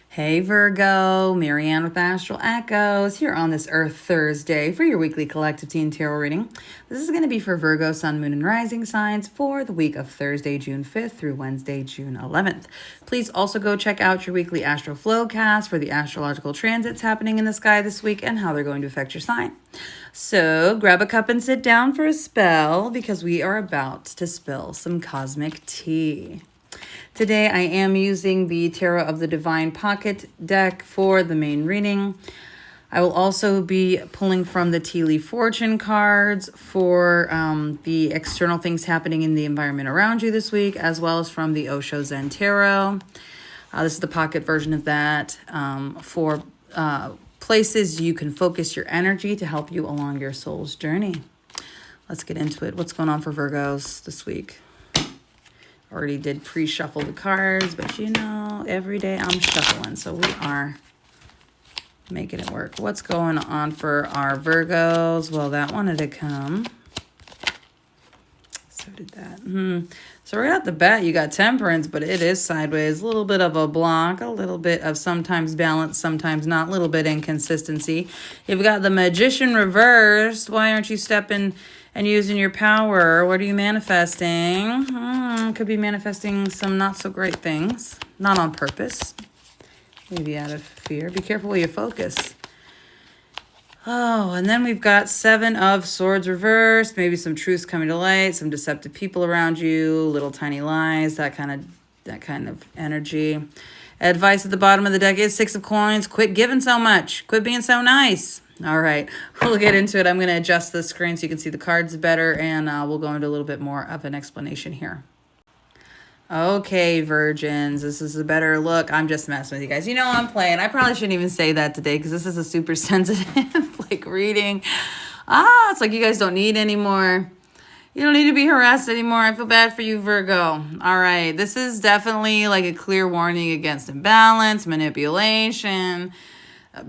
Hey Virgo, Marianne with Astral Echoes here on this Earth Thursday for your weekly collective teen tarot reading. This is going to be for Virgo, Sun, Moon, and Rising signs for the week of Thursday, June 5th through Wednesday, June 11th. Please also go check out your weekly Astral Flowcast for the astrological transits happening in the sky this week and how they're going to affect your sign. So grab a cup and sit down for a spell because we are about to spill some cosmic tea. Today I am using the Tarot of the Divine Pocket deck for the main reading. I will also be pulling from the Tea Leaf Fortune cards for the external things happening in the environment around you this week, as well as from the Osho Zen Tarot. This is the pocket version of that for places you can focus your energy to help you along your soul's journey. Let's get into it. What's going on for Virgos this week? Already did pre-shuffle the cards, but you know, every day I'm shuffling, so we are making it work. What's going on for our Virgos? Well, that wanted to come. So did that. So right out the bat, you got Temperance, but it is sideways. A little bit of a block, a little bit of sometimes balance, sometimes not, a little bit inconsistency. You've got the Magician reversed. Why aren't you stepping and using your power? What are you manifesting? Could be manifesting some not so great things. Not on purpose. Maybe out of fear. Be careful where you focus. Oh, and then we've got Seven of Swords reversed. Maybe some truths coming to light. Some deceptive people around you. Little tiny lies. That kind of energy. Advice at the bottom of the deck is Six of Coins. Quit giving so much. Quit being so nice. All right, we'll get into it. I'm going to adjust the screen so you can see the cards better, and we'll go into a little bit more of an explanation here. Okay, virgins, this is a better look. I'm just messing with you guys. You know I'm playing. I probably shouldn't even say that today because this is a super sensitive reading. It's like you guys don't need anymore. You don't need to be harassed anymore. I feel bad for you, Virgo. All right, this is definitely like a clear warning against imbalance, manipulation,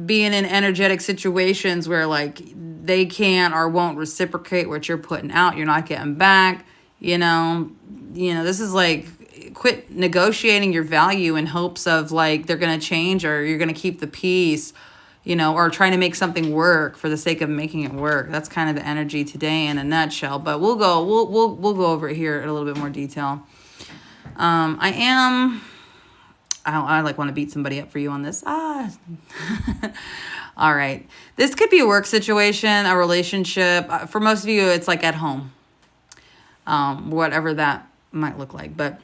being in energetic situations where like they can't or won't reciprocate what you're putting out. You're not getting back. You know, this is like quit negotiating your value in hopes of like they're going to change or you're going to keep the peace, or trying to make something work for the sake of making it work. That's kind of the energy today in a nutshell, but we'll go over it here in a little bit more detail. I like want to beat somebody up for you on this. All right. This could be a work situation, a relationship. For most of you, it's like at home. Whatever that might look like. But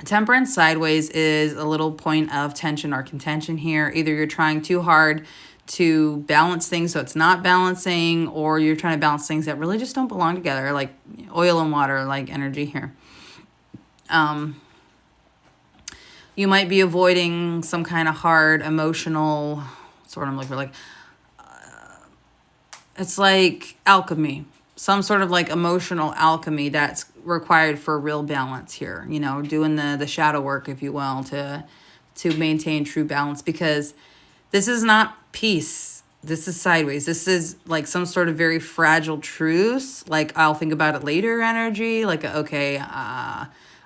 Temperance sideways is a little point of tension or contention here. Either you're trying too hard to balance things so it's not balancing, or you're trying to balance things that really just don't belong together, like oil and water, like energy here. You might be avoiding some kind of hard emotional sort of it's like alchemy, some sort of like emotional alchemy that's required for real balance here, doing the shadow work, if you will, to maintain true balance, because this is not peace. This is sideways. This is like some sort of very fragile truce, like I'll think about it later energy, like, okay,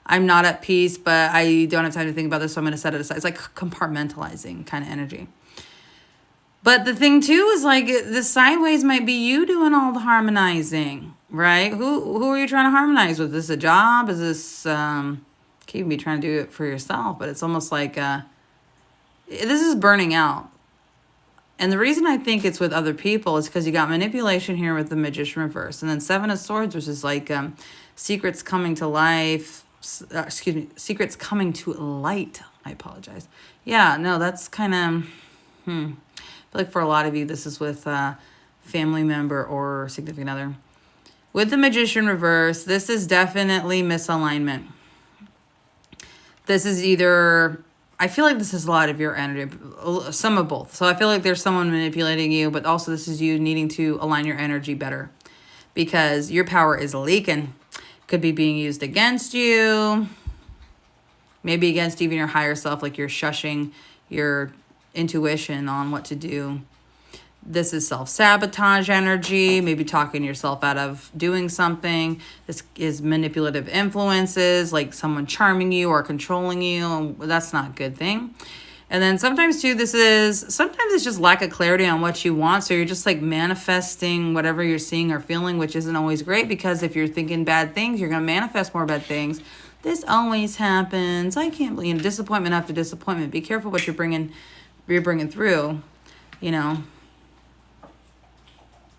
I'm not at peace, but I don't have time to think about this, so I'm going to set it aside. It's like compartmentalizing kind of energy. But the thing, too, is like the sideways might be you doing all the harmonizing, right? Who are you trying to harmonize with? Is this a job? Is this, keep me trying to do it for yourself? But it's almost like this is burning out. And the reason I think it's with other people is because you got manipulation here with the Magician reverse. And then Seven of Swords, which is like secrets coming to life. Secrets coming to light. I apologize. Yeah, no, that's kind of, I feel like for a lot of you, this is with a family member or significant other. With the Magician reverse, this is definitely misalignment. This is either, I feel like this is a lot of your energy, some of both. So I feel like there's someone manipulating you, but also this is you needing to align your energy better because your power is leaking. Could be being used against you, maybe against even your higher self, like you're shushing your intuition on what to do. This is self-sabotage energy, maybe talking yourself out of doing something. This is manipulative influences, like someone charming you or controlling you. That's not a good thing. And then sometimes too, sometimes it's just lack of clarity on what you want. So you're just like manifesting whatever you're seeing or feeling, which isn't always great, because if you're thinking bad things, you're going to manifest more bad things. This always happens. I can't believe, disappointment after disappointment. Be careful what you're bringing through,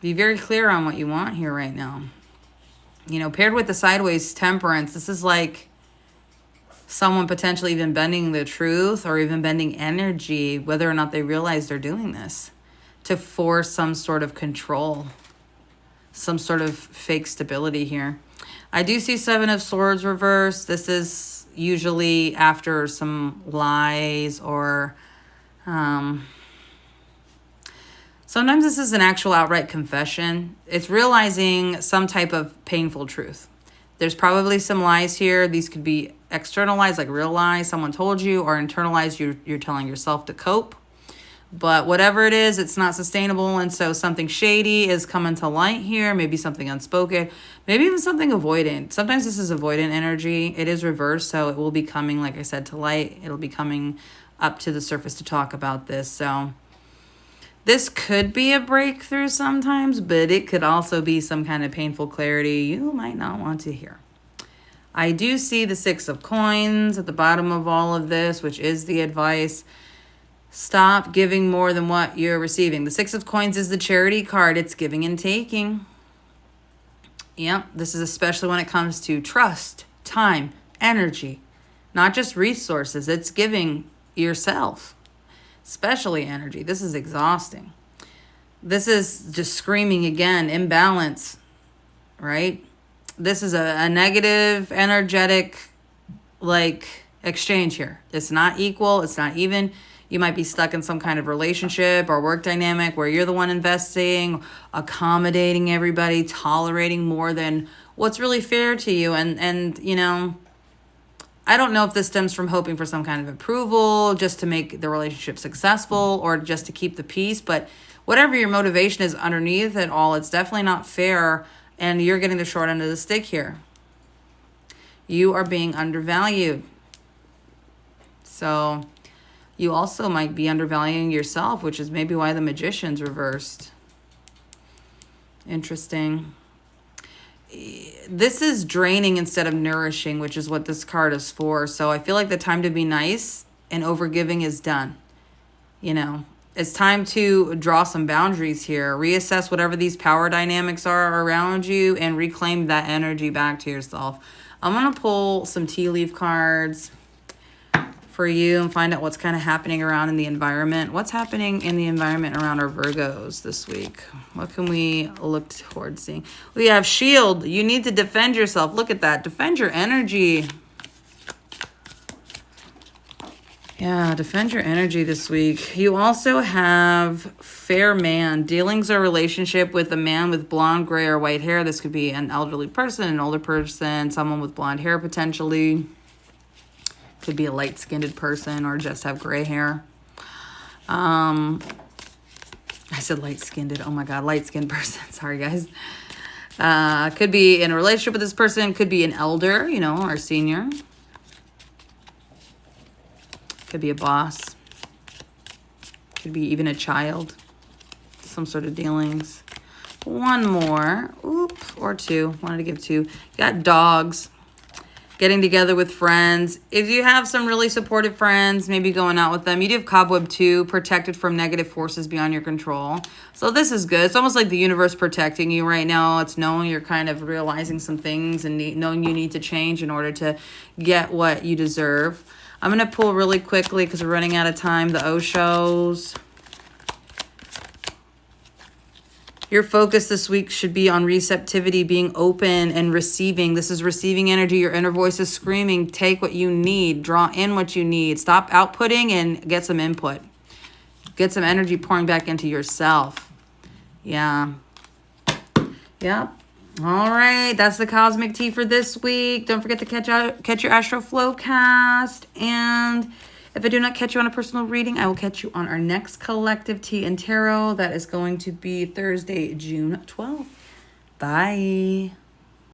Be very clear on what you want here right now. Paired with the sideways temperance, this is like someone potentially even bending the truth or even bending energy, whether or not they realize they're doing this, to force some sort of control, some sort of fake stability here. I do see Seven of Swords reversed. This is usually after some lies or sometimes this is an actual outright confession. It's realizing some type of painful truth. There's probably some lies here. These could be external lies, like real lies someone told you, or internalized you're telling yourself to cope. But whatever it is, it's not sustainable. And so something shady is coming to light here. Maybe something unspoken, maybe even something avoidant. Sometimes this is avoidant energy. It is reversed. So it will be coming, like I said, to light. It'll be coming up to the surface to talk about this. So this could be a breakthrough sometimes, but it could also be some kind of painful clarity you might not want to hear. I do see the Six of Coins at the bottom of all of this, which is the advice. Stop giving more than what you're receiving. The Six of Coins is the charity card. It's giving and taking. Yep, this is especially when it comes to trust, time, energy, not just resources. It's giving yourself, especially energy. This is exhausting. This is just screaming again, imbalance, right? This is a negative, energetic, exchange here. It's not equal. It's not even. You might be stuck in some kind of relationship or work dynamic where you're the one investing, accommodating everybody, tolerating more than what's really fair to you. And I don't know if this stems from hoping for some kind of approval just to make the relationship successful or just to keep the peace. But whatever your motivation is underneath it all, it's definitely not fair. And you're getting the short end of the stick here. You are being undervalued. So you also might be undervaluing yourself, which is maybe why the Magician's reversed. Interesting. This is draining instead of nourishing, which is what this card is for. So I feel like the time to be nice and overgiving is done. It's time to draw some boundaries here. Reassess whatever these power dynamics are around you and reclaim that energy back to yourself. I'm going to pull some tea leaf cards for you and find out what's kind of happening around in the environment. What's happening in the environment around our Virgos this week? What can we look towards seeing? We have shield. You need to defend yourself. Look at that. Defend your energy. Yeah, defend your energy this week. You also have fair man. Dealings or relationship with a man with blonde, gray, or white hair. This could be an elderly person, an older person, someone with blonde hair potentially. Could be a light-skinned person or just have gray hair. I said light-skinned. Oh my God, light-skinned person. Sorry, guys. Could be in a relationship with this person. Could be an elder, or senior. Could be a boss. Could be even a child. Some sort of dealings. One more. Or two. Wanted to give two. You got dogs. Getting together with friends. If you have some really supportive friends, maybe going out with them. You do have Cobweb 2, protected from negative forces beyond your control. So this is good. It's almost like the universe protecting you right now. It's knowing you're kind of realizing some things and knowing you need to change in order to get what you deserve. I'm going to pull really quickly because we're running out of time. The Oshos. Your focus this week should be on receptivity, being open and receiving. This is receiving energy. Your inner voice is screaming, take what you need, draw in what you need. Stop outputting and get some input. Get some energy pouring back into yourself. Yeah. Yep. All right. That's the Cosmic Tea for this week. Don't forget to catch your Astro Flow cast. And if I do not catch you on a personal reading, I will catch you on our next collective tea and tarot. That is going to be Thursday, June 12th. Bye.